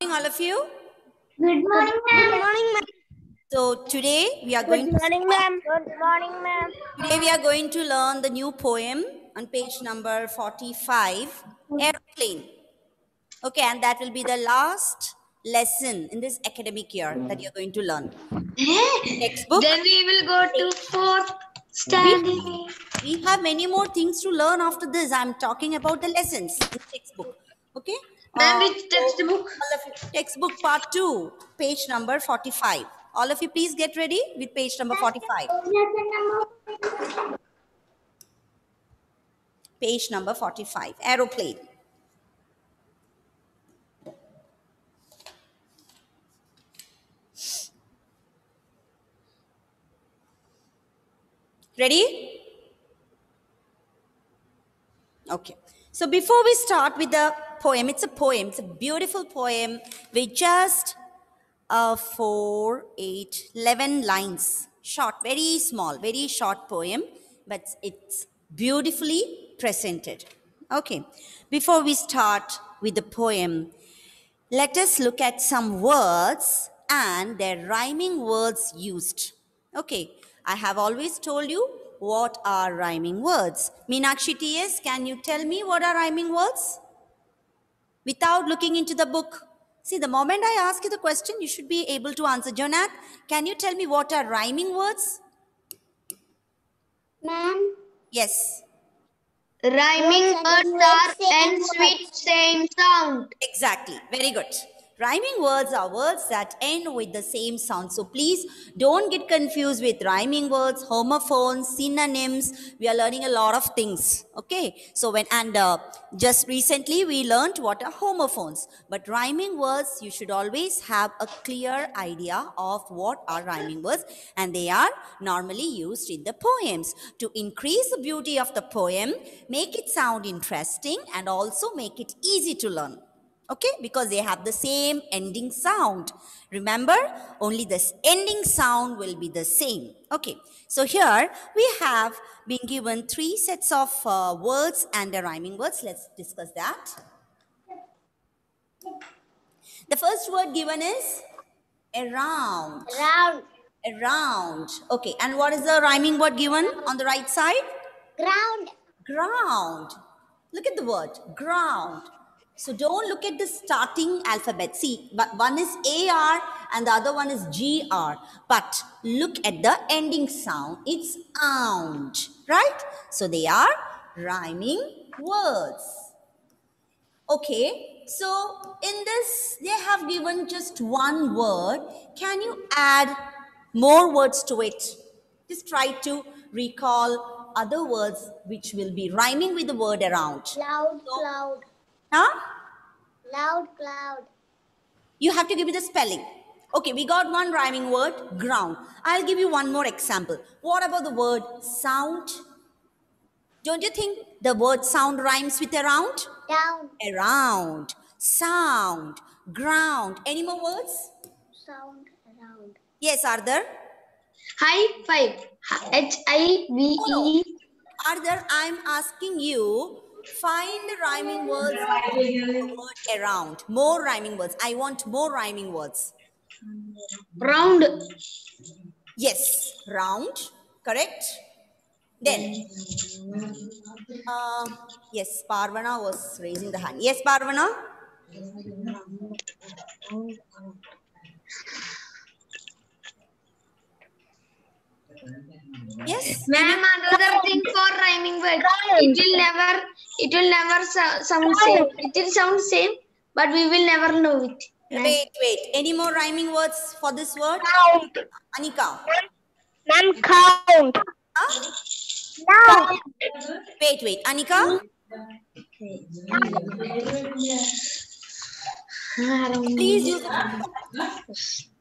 morning, all of you. Good morning, ma'am. Good morning, ma'am. So today we are Good going morning, ma'am. Good morning, ma'am. today we are going to learn the new poem on page number 45, Airplane. Okay, and that will be the last lesson in this academic year that you're going to learn. Textbook. Then we will go to fourth We, standing. we have many more things to learn after this. I'm talking about the lessons in the textbook. Okay. Ma'am, which textbook? All of you, textbook part 2, page number 45. All of you, please get ready with page number 45. Page number 45, aeroplane. Ready? Okay. So before we start with the poem, it's a beautiful poem with just 4, 8, 11 lines. Short, very small, very short poem, but it's beautifully presented. Okay. Before we start with the poem, let us look at some words and their rhyming words used. Okay, I have always told you what are rhyming words. Meenakshi TS, can you tell me what are rhyming words? Without looking into the book. See, the moment I ask you the question, you should be able to answer. Jonath, can you tell me what are rhyming words? Ma'am. Yes. Rhyming words are ends with same sound. Exactly. Very good. Rhyming words are words that end with the same sound. So please don't get confused with rhyming words, homophones, synonyms. We are learning a lot of things. Okay. So just recently we learned what are homophones. But rhyming words, you should always have a clear idea of what are rhyming words. And they are normally used in the poems to increase the beauty of the poem, make it sound interesting, and also make it easy to learn. Okay, because they have the same ending sound. Remember, only this ending sound will be the same. Okay, so here we have been given 3 sets of words and the rhyming words. Let's discuss that. The first word given is around. Round. Around. Okay, and what is the rhyming word given on the right side? Ground. Ground. Look at the word, ground. So don't look at the starting alphabet. See, but one is AR and the other one is GR. But look at the ending sound. It's ound, right? So they are rhyming words. Okay, so in this, they have given just one word. Can you add more words to it? Just try to recall other words which will be rhyming with the word around. Loud cloud. Huh? Loud cloud. You have to give me the spelling. Okay, we got one rhyming word, ground. I'll give you one more example. What about the word sound? Don't you think the word sound rhymes with around? Down. Around, sound, ground. Any more words? Sound around. Yes, are there? High five. HIVE. Are there? I'm asking you, find the rhyming words for the word around. More rhyming words. I want more rhyming words. Round. Yes, round. Correct. Then, yes, Parvana was raising the hand. Yes, Parvana? Yes? Ma'am, another thing for rhyming word. It will never sound same. It will sound same, but we will never know it. Wait. Any more rhyming words for this word? Count. Anika? Ma'am, count. Huh? Count. Wait. Anika? Please use the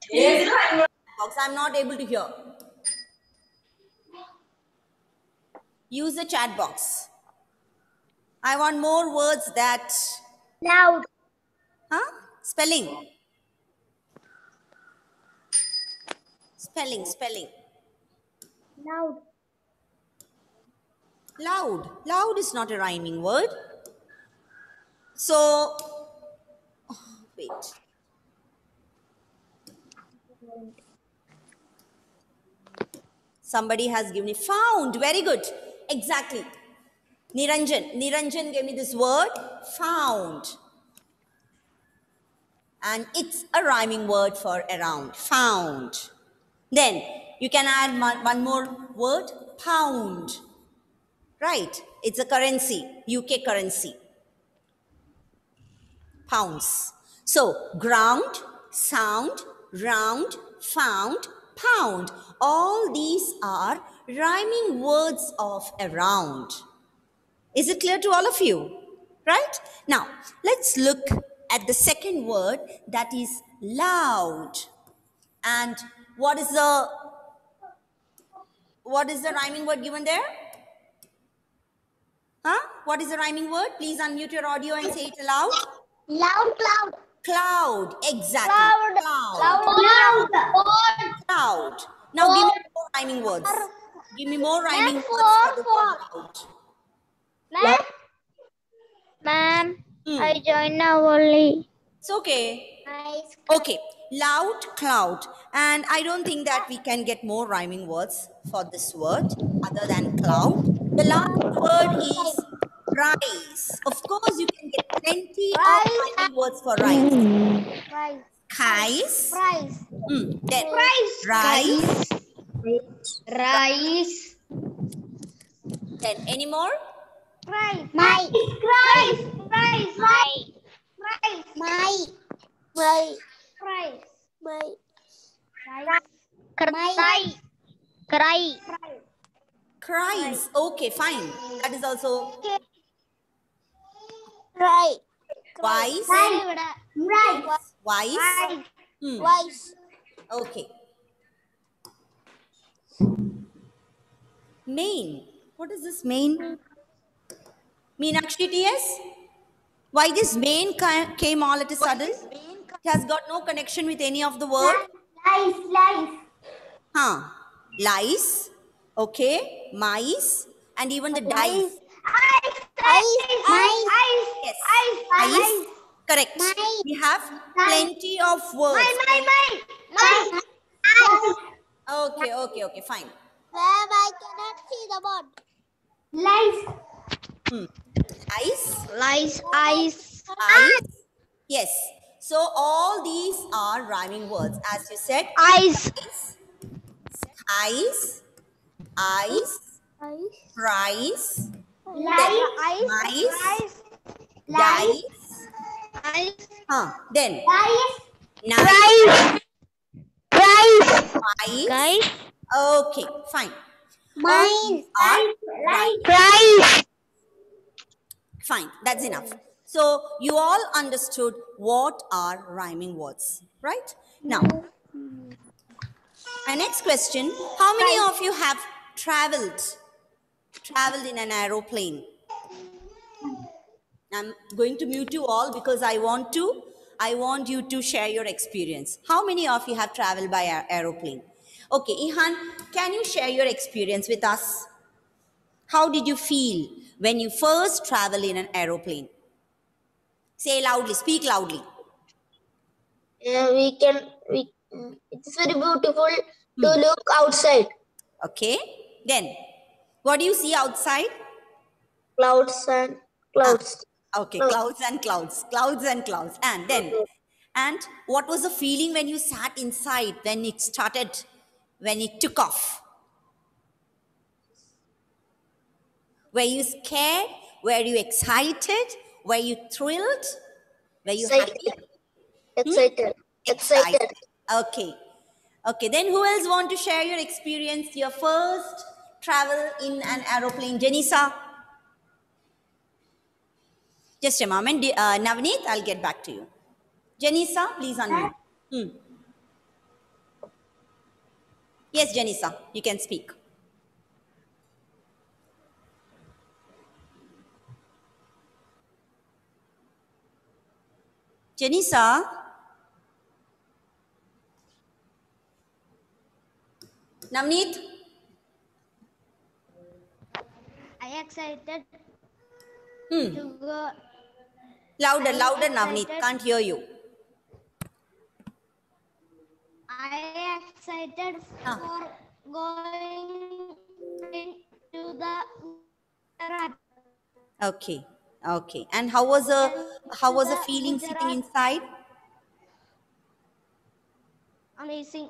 chat box. I'm not able to hear. Use the chat box. I want more words that... Loud. Huh? Spelling. Spelling. Loud. Loud. Loud is not a rhyming word. So, wait. Somebody has given me found. Very good. Exactly. Niranjan gave me this word, found. And it's a rhyming word for around, found. Then you can add one more word, pound. Right? It's a currency, UK currency. Pounds. So, ground, sound, round, found, pound. All these are rhyming words of around. Is it clear to all of you? Right? Now, let's look at the second word, that is loud. And what is the rhyming word given there? Huh? What is the rhyming word? Please unmute your audio and say it aloud. Loud, cloud. Cloud. Exactly. Cloud. Cloud. Cloud. Cloud. Now give me more rhyming words. Give me more rhyming words for the word cloud. Ma'am. Ma'am, Hmm. I joined now only. It's okay. Nice. Okay. Loud, cloud. And I don't think that we can get more rhyming words for this word other than cloud. The last word is rise. Of course, you can get plenty of rhyming words for rise. Rice. Skies. Rice. Then Rice. rise. Rice. Then any more? Rice. My. Rice. Rice. My. Rice. My. My. Rice. My. Rice. Cry. Cries. Okay, fine. That is also Cry. wise. Rice. Wise. Rice. Okay. Main. What is this main? Meenakshi TS? Why this main came all at a sudden? It has got no connection with any of the word. Lice. Huh. Lice. Okay. Mice. And even the dice. Yes. Ice. Correct. We have plenty of words. Okay, fine. Ma'am, I cannot see the board. Ice. Ice. Ice. Yes. So all these are rhyming words. As you said, Ice. ice, ice, price, mice, dice. Then nice, mice. Okay, fine. Mine. Right. Fine, that's enough. So you all understood what are rhyming words, right? Now, my next question, how many of you have traveled in an aeroplane? I'm going to mute you all because I want you to share your experience. How many of you have traveled by aeroplane? Okay, Ihan, can you share your experience with us? How did you feel when you first traveled in an aeroplane? Say loudly, speak loudly. It's very beautiful to look outside. Okay, then what do you see outside? Clouds and clouds. Okay, clouds and clouds. And then, and what was the feeling when you sat inside, when it took off? Were you scared? Were you excited? Were you thrilled? Were you happy? Excited. Okay. Then who else want to share your experience, your first travel in an aeroplane? Janisa? Just a moment. Navneet, I'll get back to you. Janisa, please unmute. Yes, Janisa, you can speak. Janisa? Navneet? I excited Hmm. to go. Louder, Navneet. Can't hear you. I excited for going into the Gujarat. Okay. Okay. And how was the feeling sitting Gujarat. inside? Amazing.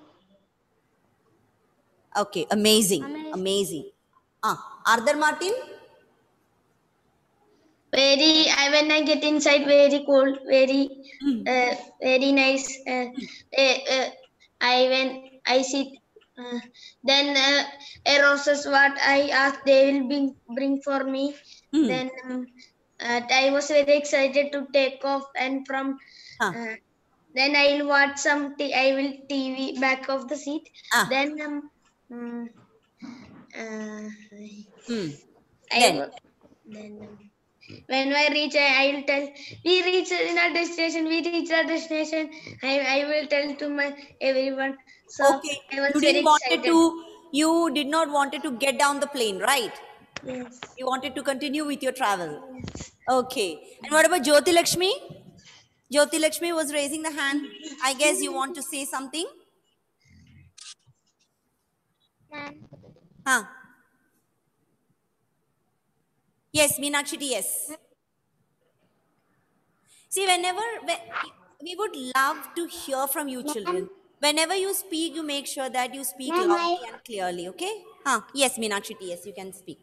Okay. Amazing. Amazing. Amazing. Arthur Martin? When I get inside, very cold, very nice. When I sit, then a roses what I asked they will bring for me. Then I was very excited to take off, and from Huh. then I will watch I will TV back of the seat. Ah. Then Hmm. I Then. wa- then when I reach, I will tell we reached in our destination. We reached our destination. I will tell to my everyone. So Okay. I was You very didn't wanted excited. to. You did not wanted to get down the plane, right? Yes. You wanted to continue with your travel. Okay. And what about Jyoti Lakshmi? Jyoti Lakshmi was raising the hand. I guess you want to say something? Huh? Yes, Meenakshi, yes. See, we would love to hear from you, children. Whenever you speak, you make sure that you speak Ma'am, loudly and clearly, okay? Yes, Meenakshi, yes, you can speak.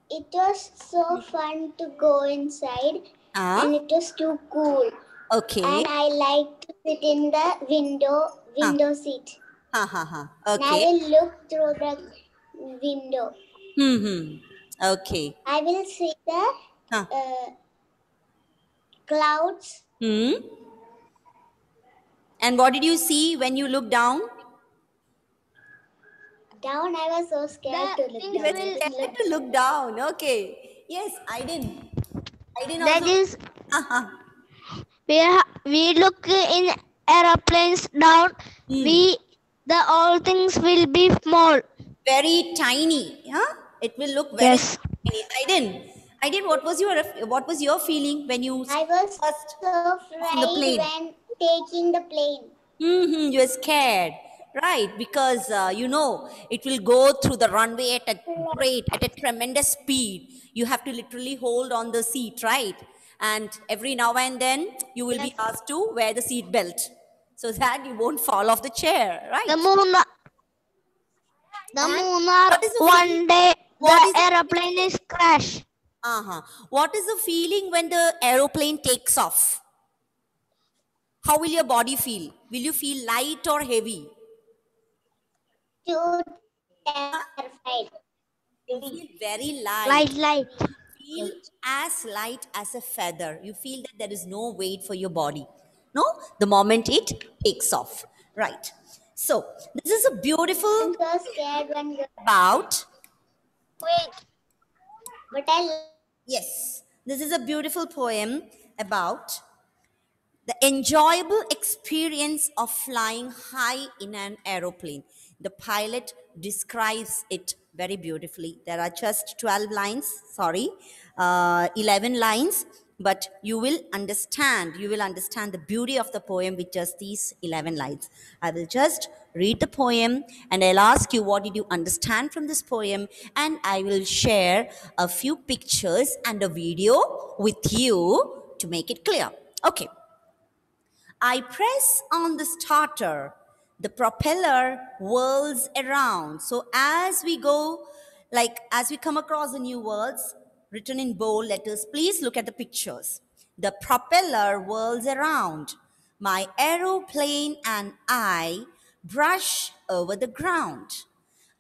It was so fun to go inside, and it was too cool. Okay. And I like to sit in the window seat. And I Okay. will look through the window. Okay. I will see the clouds. And what did you see when you looked down? Down, I was so scared to look You down. were scared to look down. Okay. Yes, I didn't. That Also. is, we look in aeroplanes down. The all things will be small. Very tiny. It will look very tiny. I didn't. What was your feeling when you I was first so on the plane? afraid when taking the plane. You were scared, right? Because it will go through the runway at a tremendous speed. You have to literally hold on the seat, right? And every now and then you will be asked to wear the seat belt so that you won't fall off the chair, right? The Munnar, what is the one feeling? day What the is the- aeroplane is crash. What is the feeling when the aeroplane takes off? How will your body feel? Will you feel light or heavy? Too terrified. You feel very light. Light. Feel as light as a feather. You feel that there is no weight for your body. No, the moment it takes off. Right. So this is a beautiful I'm so scared when about. wait. But Yes, this is a beautiful poem about the enjoyable experience of flying high in an aeroplane. The pilot describes it very beautifully. There are just 12 lines, 11 lines, but you will understand the beauty of the poem with just these 11 lines. I will just read the poem and I'll ask you what did you understand from this poem, and I will share a few pictures and a video with you to make it clear. Okay. I press on the starter, the propeller whirls around. So as we go, as we come across the new words written in bold letters, please look at the pictures. The propeller whirls around. My aeroplane and I brush over the ground.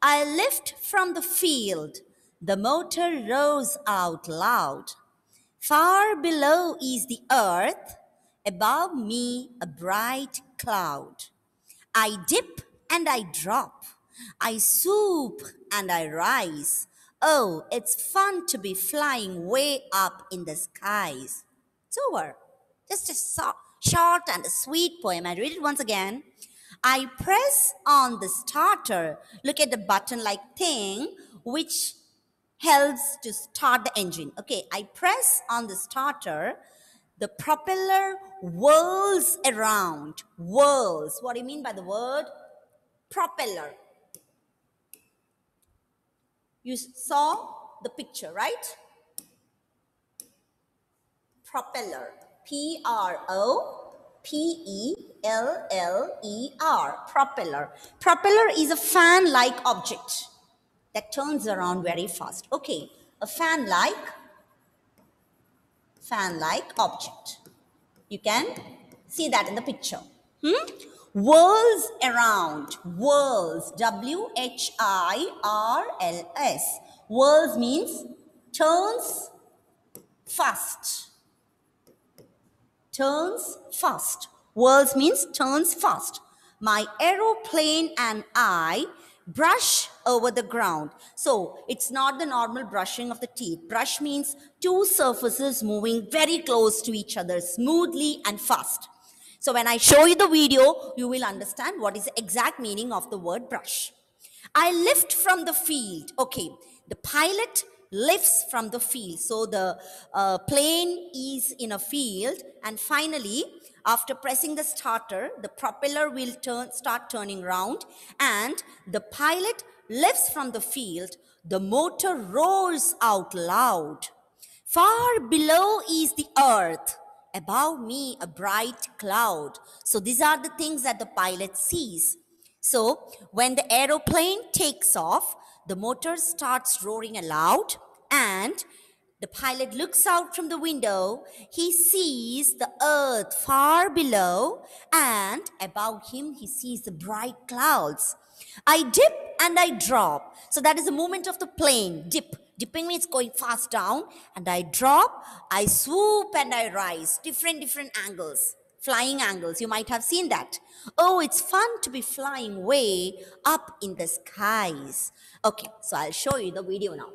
I lift from the field. The motor roars out loud. Far below is the earth, above me a bright cloud. I dip and I drop. I swoop and I rise. Oh, it's fun to be flying way up in the skies. It's over. Just a short and a sweet poem. I read it once again. I press on the starter. Look at the button like thing which helps to start the engine. Okay, I press on the starter. The propeller whirls around. Whirls. What do you mean by the word propeller? You saw the picture, right? Propeller. P-R-O-P-E-L-L-E-R. Propeller. Propeller is a fan-like object that turns around very fast. Okay, a fan-like object. You can see that in the picture. Whirls around. Whirls. W-H-I-R-L-S. Whirls means turns fast. Turns fast. Whirls means turns fast. My aeroplane and I brush over the ground. So it's not the normal brushing of the teeth. Brush means two surfaces moving very close to each other smoothly and fast. So when I show you the video, you will understand what is the exact meaning of the word brush. I lift from the field. Okay, the pilot lifts from the field. So the plane is in a field, and finally, after pressing the starter, the propeller will start turning round, and the pilot lifts from the field. The motor roars out loud. Far below is the earth. Above me, a bright cloud. So these are the things that the pilot sees. So when the aeroplane takes off, the motor starts roaring aloud, and the pilot looks out from the window. He sees the earth far below, and above him he sees the bright clouds. I dip and I drop. So that is the movement of the plane. Dip. Dipping means going fast down, and I drop, I swoop and I rise. Different angles. Flying angles. You might have seen that. Oh, it's fun to be flying way up in the skies. Okay, so I'll show you the video now.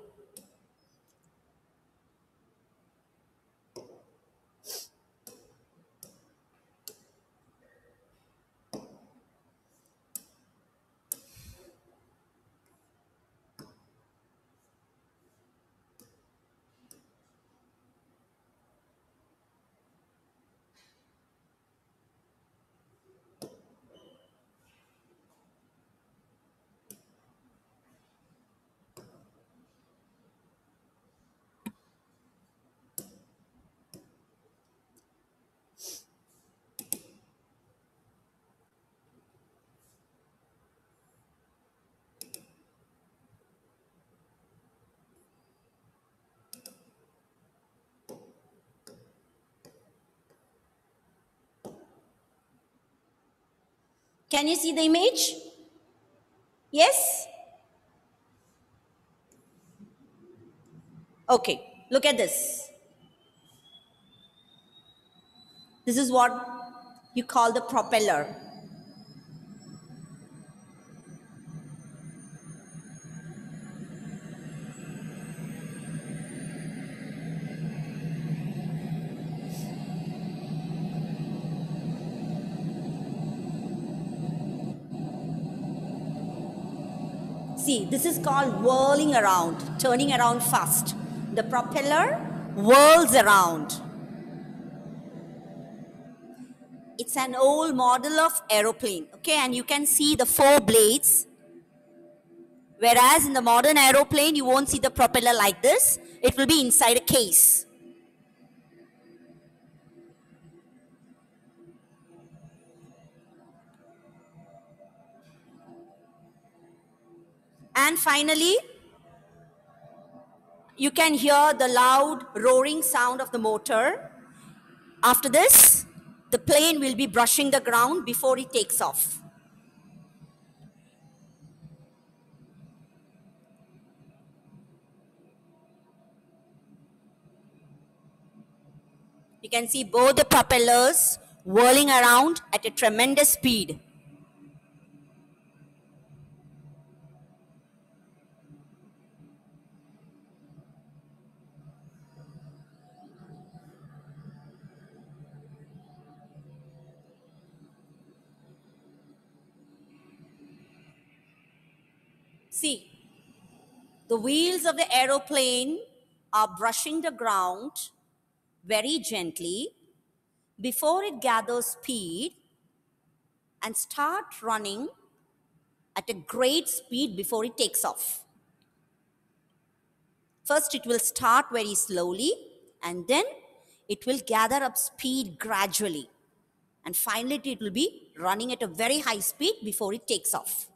Can you see the image? Yes? Okay, look at this. This is what you call the propeller. See, this is called whirling around, turning around fast. The propeller whirls around. It's an old model of aeroplane, okay? And you can see the 4 blades. Whereas in the modern aeroplane, you won't see the propeller like this. It will be inside a case. And finally, you can hear the loud roaring sound of the motor. After this, the plane will be brushing the ground before it takes off. You can see both the propellers whirling around at a tremendous speed. See, the wheels of the aeroplane are brushing the ground very gently, before it gathers speed and start running at a great speed before it takes off. First, it will start very slowly and then it will gather up speed gradually. And finally, it will be running at a very high speed before it takes off.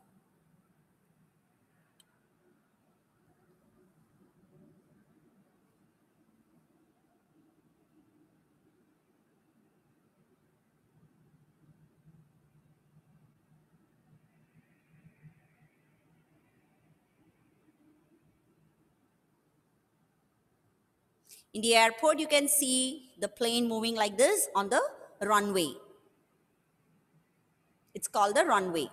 In the airport, you can see the plane moving like this on the runway. It's called the runway.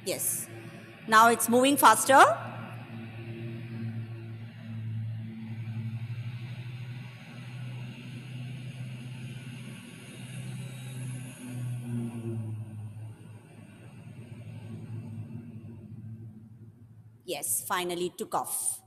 Yes. Now it's moving faster. Yes, finally it took off.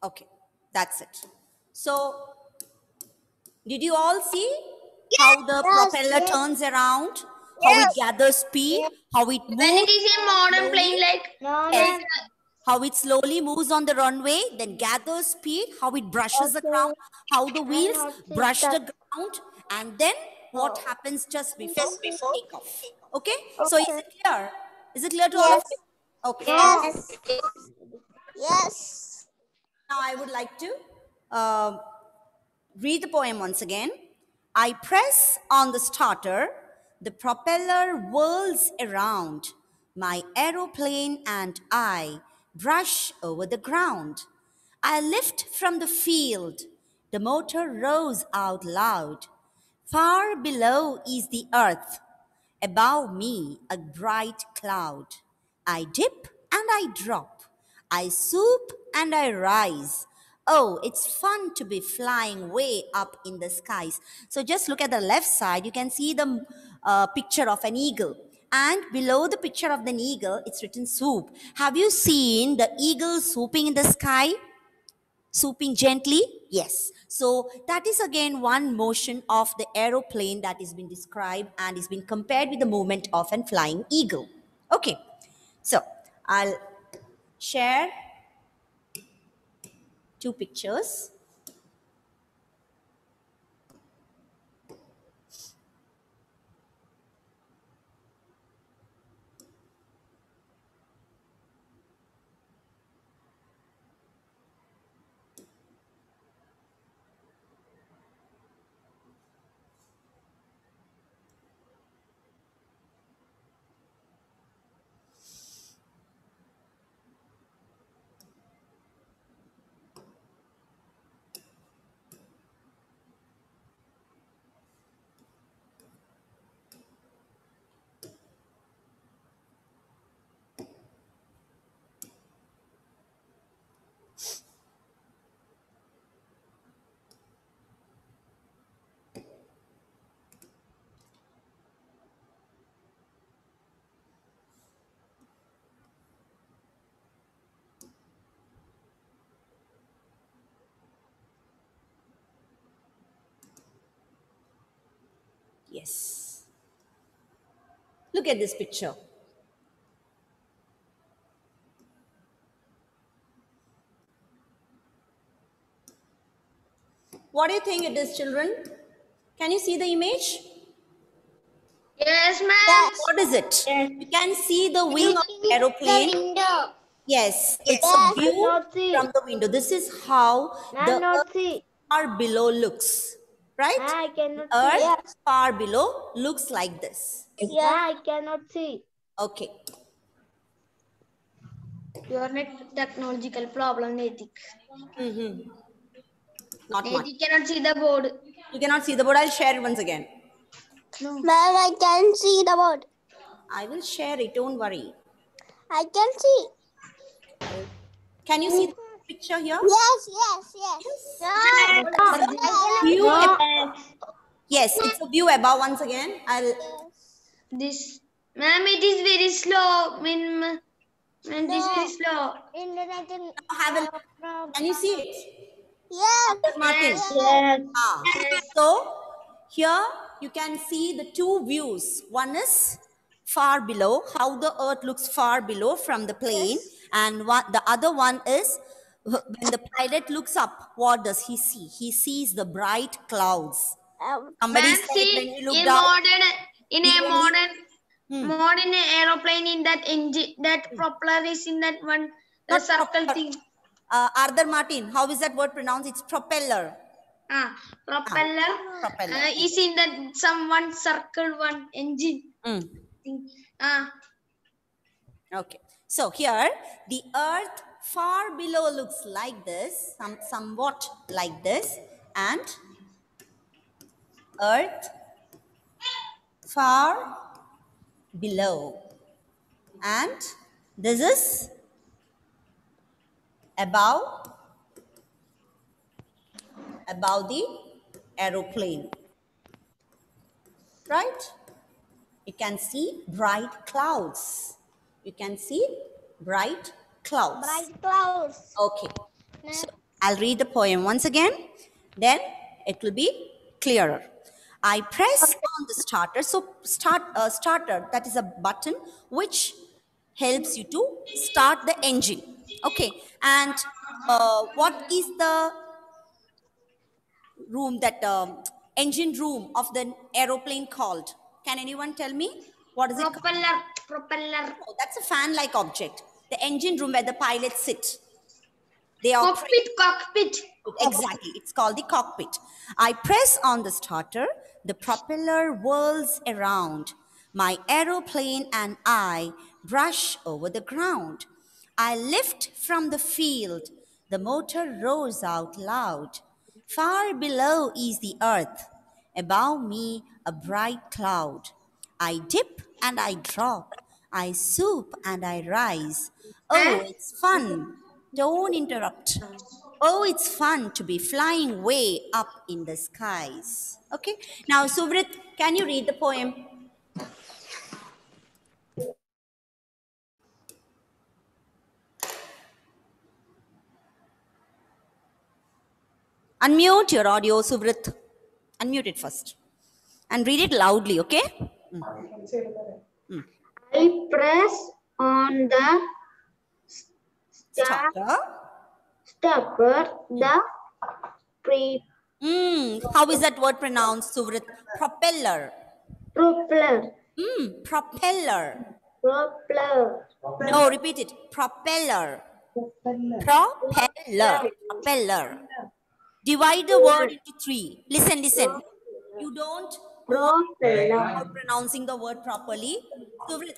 Okay, that's it. So, did you all see how the propeller turns around? How it gathers speed? How it moves? When it is a modern plane, like Yes. How it slowly moves on the runway, then gathers speed, how it brushes the ground, how the wheels brush the ground, and then what happens just before takeoff. Okay? So is it clear? Is it clear to all of you? Okay. Yes. Yes. Now I would like to read the poem once again. I press on the starter, the propeller whirls around. My aeroplane and I brush over the ground. I lift from the field, the motor roars out loud. Far below is the earth, above me a bright cloud. I dip and I drop, I swoop and I rise. Oh, it's fun to be flying way up in the skies. So just look at the left side, you can see the picture of an eagle. And below the picture of the eagle, it's written swoop. Have you seen the eagle swooping in the sky? Swooping gently? Yes. So that is again one motion of the aeroplane that is been described and is been compared with the movement of an flying eagle. Okay. So I'll share two pictures. Yes. Look at this picture. What do you think it is, children? Can you see the image? yes, ma'am. What is it? You can see the wing of the aeroplane. The window. Yes, it's a view from the window. This is how the earth far below looks. right? I cannot Earth see. far below looks like this. Yeah, I cannot see. Okay. Your net technological problem, Netik. Not much. Netik cannot see the board. You cannot see the board. I'll share it once again. No. Ma'am, I can see the board. I will share it. Don't worry. I can see. Can you see the picture here? Yes. View yes, it's a view above once again. This, ma'am, it is very slow. Ma'am, it is very slow. Internet. Have a look. Can you see it? Yes. Martin. Yes. So here you can see the two views. One is far below, how the earth looks far below from the plane, and the other one is when the pilot looks up, what does he see? He sees the bright clouds. Somebody Ma'am, said see, when you look in down, modern aeroplane, in that engine, that propeller is in that one the circle thing. Arthur Martin, how is that word pronounced? It's propeller. Propeller. Propeller. Is in that one circle one engine thing. Okay. So here the earth far below looks like this, somewhat like this, and earth far below, and this is above the aeroplane, right? You can see bright clouds. You can see bright clouds. Bright clouds. Okay. So I'll read the poem once again, then it will be clearer. I press on the starter. So starter, that is a button which helps you to start the engine. Okay. And what is the room, that engine room of the aeroplane called? Can anyone tell me? What is it called? Propeller. Oh, that's a fan-like object. The engine room where the pilots sit. They are Cockpit. Exactly. It's called the cockpit. I press on the starter. The propeller whirls around. My aeroplane and I brush over the ground. I lift from the field. The motor roars out loud. Far below is the earth. Above me, a bright cloud. I dip and I drop. I swoop and I rise. Oh, it's fun. Don't interrupt. Oh, it's fun to be flying way up in the skies. Okay. Now, Suvrit, can you read the poem? Unmute your audio, Suvrit. Unmute it first. And read it loudly, okay? I press on the Starter. stopper, the pre How is that word pronounced, Suvrit? Propeller. propeller. Propeller. Propeller. No, repeat it. Propeller. Propeller. Divide the word into three. Listen. You don't know Propeller. pronouncing the word properly. Suvrit,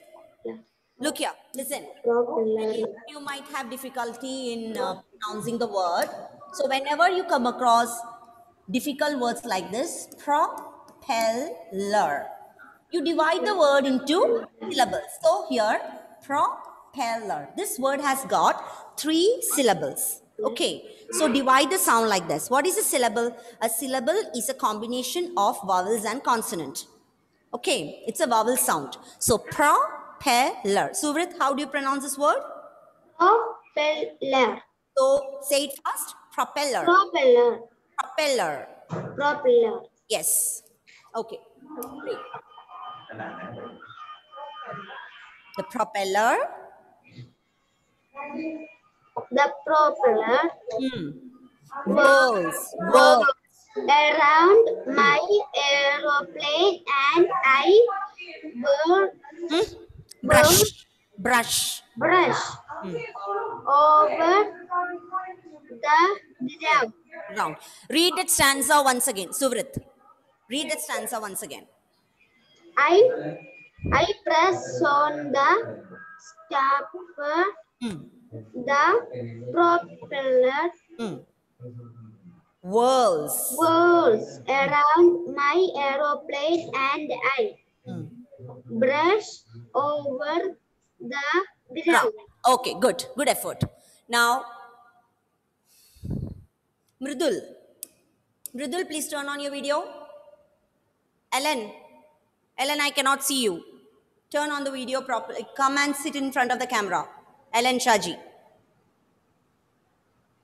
look here. Listen. Propeller. You might have difficulty in pronouncing the word. So whenever you come across difficult words like this, propeller, you divide the word into syllables. So here, propeller. This word has got 3 syllables. Okay, so divide the sound like this. What is a syllable? A syllable is a combination of vowels and consonant. Okay, it's a vowel sound. So propeller. Suvrit, how do you pronounce this word? Propeller. So say it fast. Propeller. Propeller. Propeller. Propeller. Yes. Okay. Great. The propeller. The propeller Whirls. around my aeroplane and I Brush. over the ground. Round. Read that stanza once again, Suvrit. Read that stanza once again. I press on the stopper, the propeller whirls around my aeroplane and I brush over the ground. Okay, good. Good effort. Now, Mridul. Mridul, please turn on your video. Ellen. Ellen, I cannot see you. Turn on the video properly. Come and sit in front of the camera. Ellen Shaji.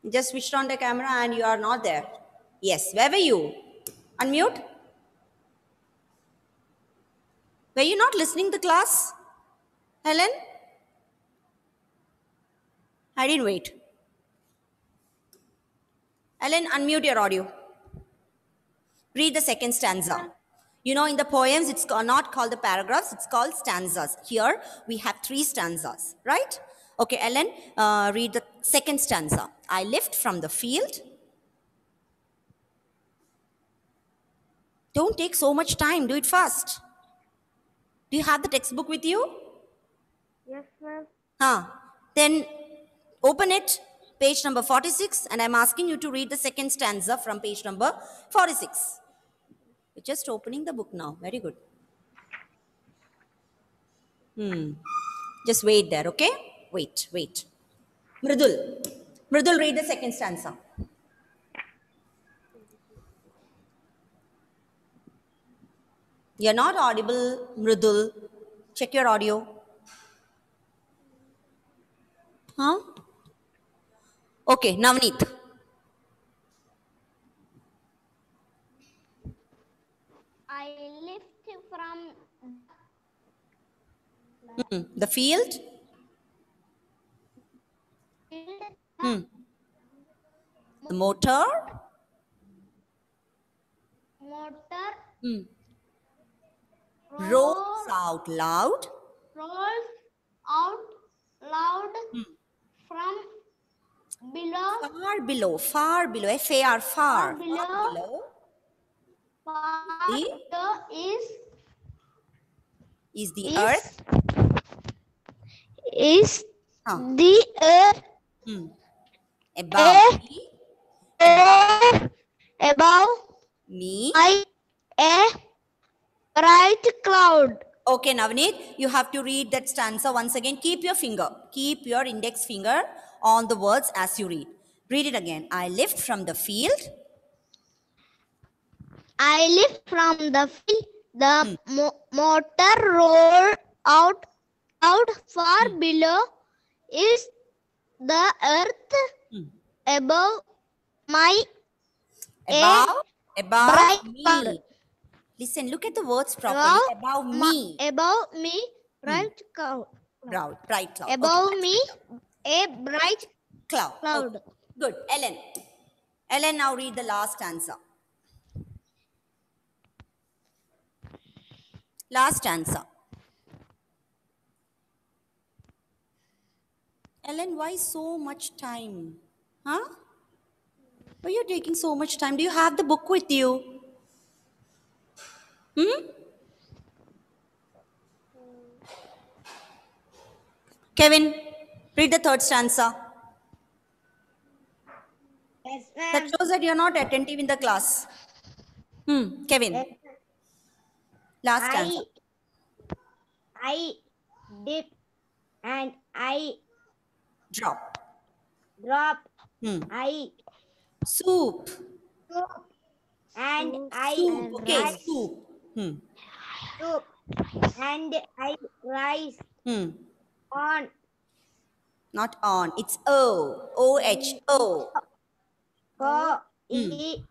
Just switched on the camera and you are not there. Yes, where were you? Unmute. Were you not listening to class? Helen? I didn't wait. Ellen, unmute your audio. Read the second stanza. You know, in the poems, it's not called the paragraphs, it's called stanzas. Here, we have 3 stanzas, right? Okay, Ellen, read the second stanza. I lift from the field. Don't take so much time, do it fast. Do you have the textbook with you? Yes, ma'am. Then open it, page number 46, and I'm asking you to read the second stanza from page number 46. You're just opening the book now. Very good. Just wait there, okay? Wait. Mridul, read the second stanza. You're not audible, Mridul. Check your audio. Okay, Navneet. I lift from The field. The motor. Rolls out loud. From below. Far below. F-A-R, far. Below. Is the earth. Is the earth Above me. A bright cloud. Okay, Navneet, you have to read that stanza once again. Keep your index finger on the words as you read. Read it again. I lift from the field. I lift from the field. The motor roll out far below. Is the earth above my Above me. Cloud. Listen, look at the words properly. Above me. Bright cloud. Bright cloud. Above me, a bright cloud. Okay. Good. Ellen, now read the last stanza. Last stanza. Ellen, why so much time? Why are you taking so much time? Do you have the book with you? Kevin, read the third stanza. Yes, that shows that you're not attentive in the class. Kevin. Last stanza. I dip and I drop. I soup. And I soup. Okay, rise. Soup. Soup. And I rise. On. Not on. It's O. O-H-O. Go. E.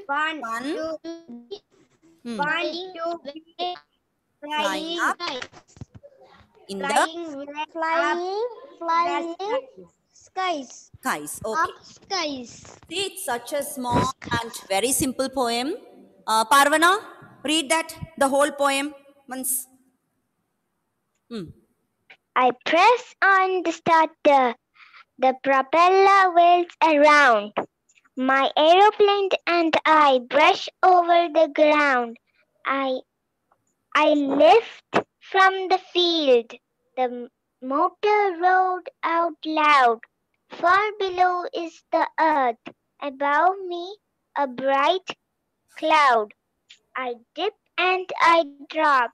Fun. To be flying up. In the flying skies. Skies. Okay. Up skies. See, it's such a small and very simple poem. Parvana, read that, the whole poem once. I press on the starter. The propeller whirls around. My aeroplane and I brush over the ground. I lift from the field. The motor roared out loud. Far below is the earth. Above me, a bright cloud. I dip and I drop.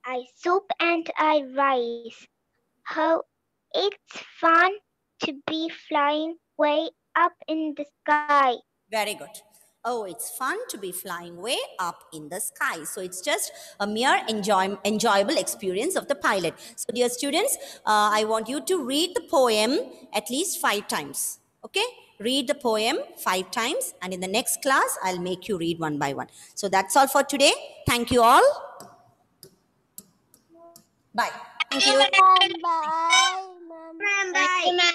I swoop and I rise. How it's fun to be flying way up in the sky. Very good. Oh, it's fun to be flying way up in the sky. So it's just a mere enjoyable experience of the pilot. So dear students, I want you to read the poem at least 5 times. Okay? Read the poem 5 times, and in the next class, I'll make you read one by one. So that's all for today. Thank you all. Bye. Thank you. Bye, Mom. Thank you, ma'am.